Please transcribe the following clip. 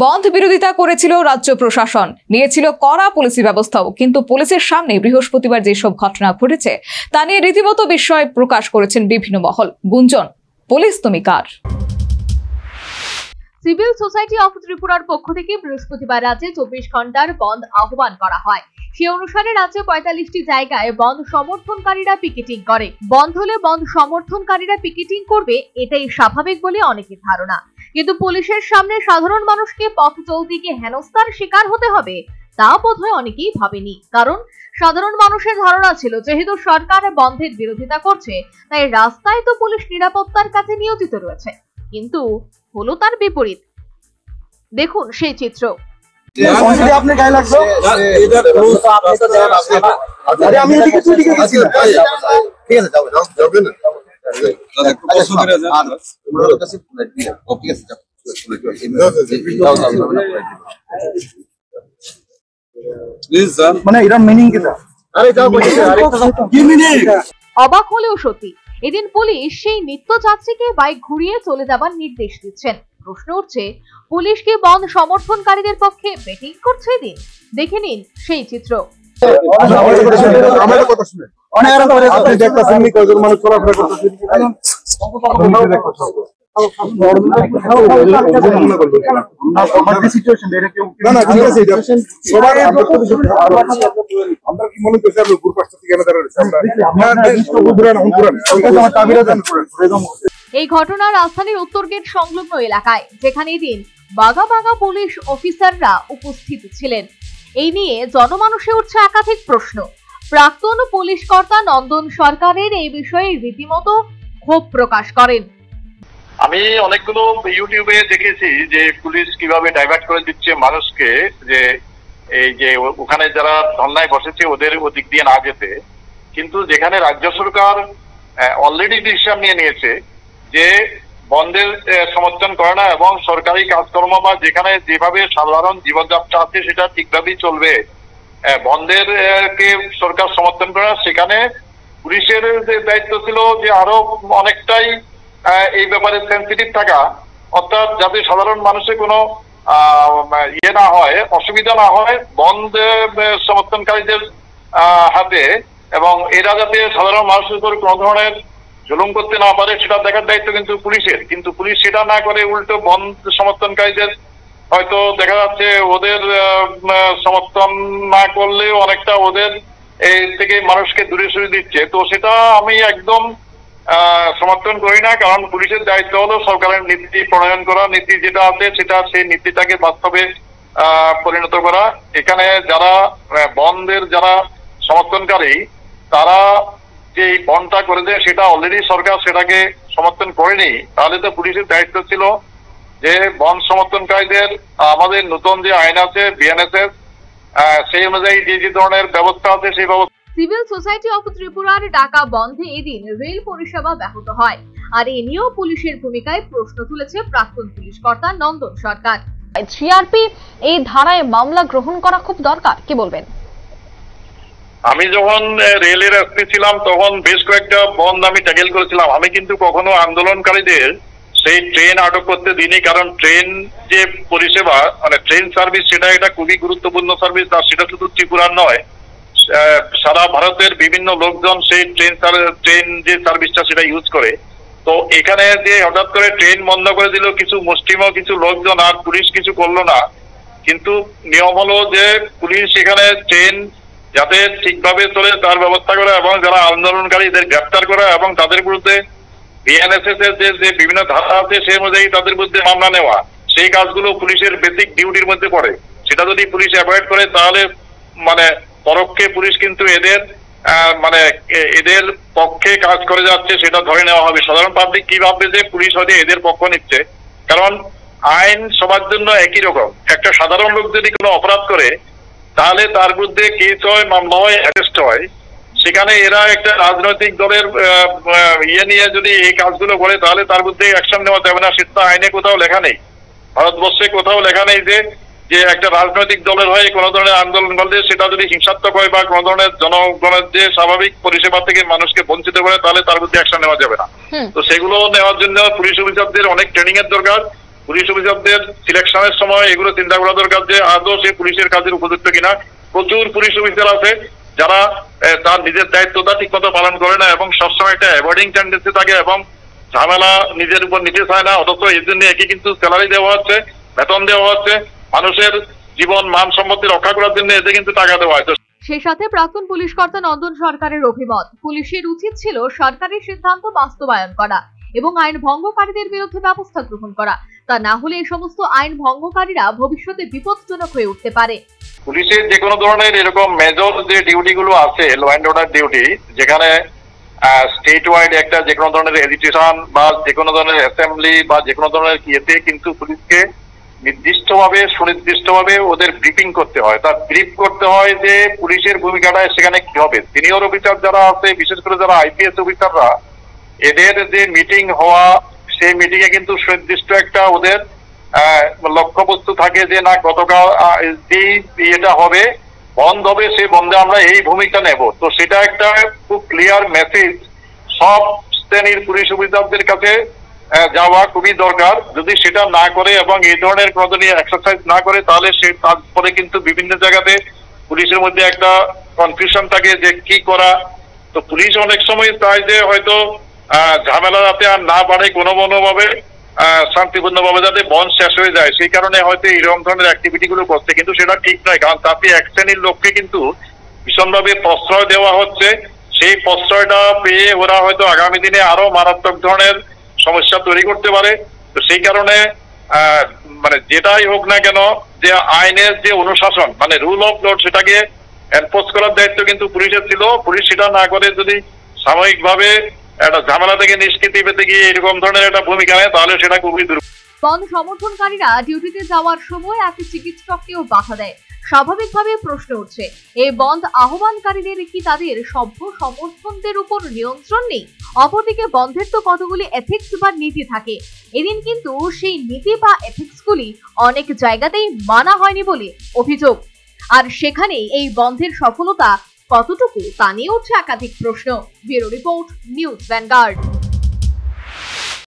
বন্ধ বিরোধিতা করেছিল রাজ্য প্রশাসন, নিয়েছিল কড়া পুলিশি ব্যবস্থাও, কিন্তু পুলিশের সামনে বৃহস্পতিবার যেসব ঘটনা ঘটেছে তা নিয়ে রীতিমতো বিস্ময় প্রকাশ করেছেন বিভিন্ন মহল। গুঞ্জন, পুলিশ তুমি কার? সিভিল সোসাইটি অফ ত্রিপুরার পক্ষ থেকে বৃহস্পতিবার রাজ্যে 24 ঘন্টার বন্ধ আহ্বান করা হয়। সেই অনুসারে রাজ্যে 45টি জায়গায় বন্ধ সমর্থনকারীরা পিকেটিং করে। বন্ধ হলে বন্ধ সমর্থনকারীরা পিকেটিং করবে, এটাই স্বাভাবিক বলে অনেকের ধারণা। কিন্তু পুলিশের সামনে সাধারণ মানুষকে পথ চলতে গিয়ে হেনস্থার শিকার হতে হবে তা বোধহয় অনেকেই ভাবেনি। কারণ সাধারণ মানুষের ধারণা ছিল যেহেতু সরকার বন্ধের বিরোধিতা করছে তাই রাস্তায় তো পুলিশ নিরাপত্তার কাছে নিয়োজিত রয়েছে, কিন্তু হলো তার বিপরীত। দেখুন সেই চিত্র। অবাক হলেও সত্যি, এদিন পুলিশ সেই নিত্যযাত্রীকে বাইক ঘুরিয়ে চলে যাবার নির্দেশ দিচ্ছেন। প্রশ্ন উঠছে, পুলিশ কি বন্ধ সমর্থনকারীদের পক্ষে ব্যাটিং করছে? এদিন দেখে নিন সেই চিত্র। এই ঘটনা রাজধানীর উত্তর গেট সংলগ্ন এলাকায়, যেখানে এদিন বাঘা বাঘা পুলিশ অফিসাররা উপস্থিত ছিলেন। এই নিয়ে জনমানসে উঠছে একাধিক প্রশ্ন। প্রাক্তন পুলিশ কর্তা নন্দন সরকারের এই বিষয়ে রীতিমতো ক্ষোভ প্রকাশ করেন। আমি অনেকগুলো ইউটিউবে দেখেছি যে পুলিশ কিভাবে ডাইভার্ট করে দিচ্ছে মানুষকে, যে এই যে ওখানে যারা ধর্নায় বসেছে ওদের ওদিক দিয়ে না যেতে। কিন্তু যেখানে রাজ্য সরকার অলরেডি ডিসিশন নিয়ে নিয়েছে যে বন্ধের সমর্থন করে না এবং সরকারি কাজকর্ম বা যেখানে যেভাবে সাধারণ জীবনযাত্রা আছে সেটা ঠিকভাবেই চলবে, বন্ধের কে সরকার সমর্থন করে না, সেখানে পুলিশের যে দায়িত্ব ছিল যে আরো অনেকটাই এই ব্যাপারে সেন্সিটিভ থাকা, অর্থাৎ যাতে সাধারণ মানুষের কোনো ইয়ে না হয়, অসুবিধা না হয় বন্ধ সমর্থনকারীদের হাতে, এবং এরা যাতে সাধারণ মানুষের উপর কোনো ধরনের জুলুম করতে না পারে সেটা দেখার দায়িত্ব কিন্তু পুলিশের। কিন্তু পুলিশ সেটা না করে উল্টো বন্ধ সমর্থনকারীদের হয়তো দেখা যাচ্ছে ওদের সমর্থন না করলে অনেকটা ওদের এই থেকে মানুষকে দূরে সরিয়ে দিচ্ছে। তো সেটা আমি একদম সমর্থন করি না, কারণ পুলিশের দায়িত্ব হলো সরকারের নীতি প্রণয়ন করা, নীতি যেটা আছে সেটা সেই নীতিটাকে বাস্তবে পরিণত করা। এখানে যারা বন্ধের যারা সমর্থনকারী তারা যে এই বন্ধটা করে দেয় সেটা অলরেডি সরকার সেটাকে সমর্থন করেনি, তাহলে তো পুলিশের দায়িত্ব ছিল যে বন্ধ সমর্থনকারীদের আমাদের নতুন যে আইন আছে বিএনএসএস সেই অনুযায়ী যে ধরনের ব্যবস্থা আছে সেই ব্যবস্থা। সিভিল সোসাইটি অফ ত্রিপুরার ডাকা বন্ধে এদিন রেল পরিষেবা ব্যাহত হয়, আর এ নিয়েও পুলিশের ভূমিকায় প্রশ্ন তুলেছে প্রাক্তন পুলিশ কর্তা নন্দন সরকার। জিআরপি এই ধারায় মামলা গ্রহণ করা খুব দরকার, কি বলবেন? আমি যখন রেলের এসপি ছিলাম তখন বেশ কয়েকটা বন্ধ আমি ট্যাকেল করেছিলাম। আমি কিন্তু কখনো আন্দোলনকারীদের সেই ট্রেন আটক করতে দিইনি, কারণ ট্রেন যে পরিষেবা মানে ট্রেন সার্ভিস সেটা এটা খুবই গুরুত্বপূর্ণ সার্ভিস, আর সেটা শুধু ত্রিপুরার নয়, সারা ভারতের বিভিন্ন লোকজন সেই ট্রেন যে সার্ভিসটা সেটা ইউজ করে। তো এখানে যে হঠাৎ করে ট্রেন বন্ধ করে দিল কিছু মুষ্টিমেয় কিছু লোকজন, আর পুলিশ কিছু করলো না। কিন্তু নিয়ম হলো যে পুলিশ এখানে ট্রেন যাতে ঠিকভাবে চলে তার ব্যবস্থা করা এবং যারা আন্দোলনকারীদের গ্রেপ্তার করা এবং তাদের বিরুদ্ধে বিএনএসএস এর যে বিভিন্ন ধারা আছে সেই অনুযায়ী তাদের বিরুদ্ধে মামলা নেওয়া, সেই কাজগুলো পুলিশের বেসিক ডিউটির মধ্যে পড়ে। সেটা যদি পুলিশ অ্যাভয়েড করে তাহলে মানে পরোক্ষে পুলিশ কিন্তু এদের মানে এদের পক্ষে কাজ করে যাচ্ছে সেটা ধরে নেওয়া হবে। সাধারণ পাবলিক কি ভাববে যে পুলিশ হয়তো এদের পক্ষ নিচ্ছে, কারণ আইন সবার জন্য একই রকম। একটা সাধারণ লোক যদি কোনো অপরাধ করে তাহলে তার বিরুদ্ধে কেস হয়, মামলা হয়, অ্যারেস্ট হয়। সেখানে এরা একটা রাজনৈতিক দলের ইয়ে নিয়ে যদি এই কাজগুলো করে তাহলে তার বিরুদ্ধে অ্যাকশন নেওয়া যাবে না, সেটা আইনে কোথাও লেখা নেই। ভারতবর্ষে কোথাও লেখা নেই যে একটা রাজনৈতিক দলের হয়ে কোনো ধরনের আন্দোলন করলে সেটা যদি হিংসাত্মক হয় বা কোনো ধরনের জনগণের যে স্বাভাবিক পরিষেবা থেকে মানুষকে বঞ্চিত করে তাহলে তার বিরুদ্ধে অ্যাকশন নেওয়া যাবে না। তো সেগুলো নেওয়ার জন্য পুলিশ অফিসারদের অনেক ট্রেনিং এর দরকার, পুলিশ অফিসারদের সিলেকশনের সময় এগুলো চিন্তা করা দরকার যে আদৌ সে পুলিশের কাজের উপযুক্ত কিনা। প্রচুর পুলিশ অফিসার আছে যারা তার নিজের দায়িত্বটা ঠিকমতো পালন করে না এবং সবসময় একটা অ্যাভয়েডিং টেন্ডেন্সি থাকে এবং ঝামেলা নিজের উপর নিতে চায় না, অথচ এর জন্য একই কিন্তু স্যালারি দেওয়া হচ্ছে, বেতন দেওয়া হচ্ছে, মানুষের জীবন মান সম্পত্তি রক্ষা করার জন্য এতে কিন্তু টাকা দেওয়া হচ্ছে। সেই সাথে প্রাক্তন পুলিশ কর্তা নন্দন সরকারের অভিমত, পুলিশের উচিত ছিল সরকারের সিদ্ধান্ত বাস্তবায়ন করা এবং আইন ভঙ্গকারীদের বিরুদ্ধে ব্যবস্থা গ্রহণ করা। তা না হলে এই সমস্ত আইন ভঙ্গকারীরা ভবিষ্যতে বিপজ্জনক হয়ে উঠতে পারে। পুলিশের যে কোনো ধরনের এরকম মেজর যে ডিউটি গুলো আছে, ল অ্যান্ড অর্ডার ডিউটি, যেখানে স্টেট ওয়াইড একটা যে কোনো ধরনের এজিটেশন বা যে কোনো ধরনের অ্যাসেম্বলি বা যে কোনো ধরনের ইয়েতে কিন্তু পুলিশকে নির্দিষ্টভাবে সুনির্দিষ্টভাবে ওদের ব্রিফিং করতে হয়, তার ব্রিফ করতে হয় যে পুলিশের ভূমিকাটা সেখানে কি হবে। সিনিয়র অফিসার যারা আছে, বিশেষ করে যারা আইপিএস অফিসাররা, এদের যে মিটিং হওয়া, সেই মিটিং এ কিন্তু সুনির্দিষ্ট একটা ওদের লক্ষ্যবস্তু থাকে যে না গতকাল যেই ইয়েটা হবে, বন্ধ হবে, সেই বন্ধে আমরা এই ভূমিকা নেব। তো সেটা একটা খুব ক্লিয়ার মেসেজ সব শ্রেণীর পুলিশ অফিসারদের কাছে যাওয়া খুবই দরকার। যদি সেটা না করে এবং এই ধরনের কোনো এক্সারসাইজ না করে, তাহলে সে তারপরে কিন্তু বিভিন্ন জায়গাতে পুলিশের মধ্যে একটা কনফিউশন থাকে যে কি করা। তো পুলিশ অনেক সময় চায় যে হয়তো ঝামেলা যাতে আর না বাড়ে, কোনোভাবে শান্তিপূর্ণভাবে যাতে বন্ধ শেষ হয়ে যায়, সেই কারণে হয়তো এরকম ধরনের অ্যাক্টিভিটি গুলো করছে, কিন্তু সেটা ঠিক নয়। কারণ তাতে এক শ্রেণীর লোককে কিন্তু ভীষণভাবে প্রশ্রয় দেওয়া হচ্ছে। সেই প্রশ্রয়টা পেয়ে ওরা হয়তো আগামী দিনে আরো মারাত্মক ধরনের সমস্যা তৈরি করতে পারে। তো সেই কারণে মানে যেটাই হোক না কেন, যে আইনের যে অনুশাসন মানে রুল অফ ল, সেটাকে এনফোর্স করার দায়িত্ব কিন্তু পুলিশের ছিল। পুলিশ সেটা না করে যদি সাময়িকভাবে একটা ঝামেলা থেকে নিষ্কৃতি পেতে গিয়ে এরকম ধরনের একটা ভূমিকা নেয়, তাহলে সেটা খুবই বন্ধ সমর্থনকারীরা ডিউটিতে যাওয়ার সময় এক চিকিৎসককেও বাধা দেয়। স্বাভাবিকভাবে প্রশ্ন উঠছে, এই বন্ধ আহ্বানকারীদের কি তাদের সভ্য সমর্থনদের উপর নিয়ন্ত্রণ নেই? অপরদিকে বন্ধের তো কতগুলি এথিক্স বা নীতি থাকে। এদিন কিন্তু সেই নীতি বা এথিক্স গুলি অনেক জায়গাতেই মানা হয়নি বলে অভিযোগ। আর সেখানে এই বন্ধের সফলতা কতটুকু তা নিয়ে উঠছে একাধিক প্রশ্ন। Bureau report, news vanguard.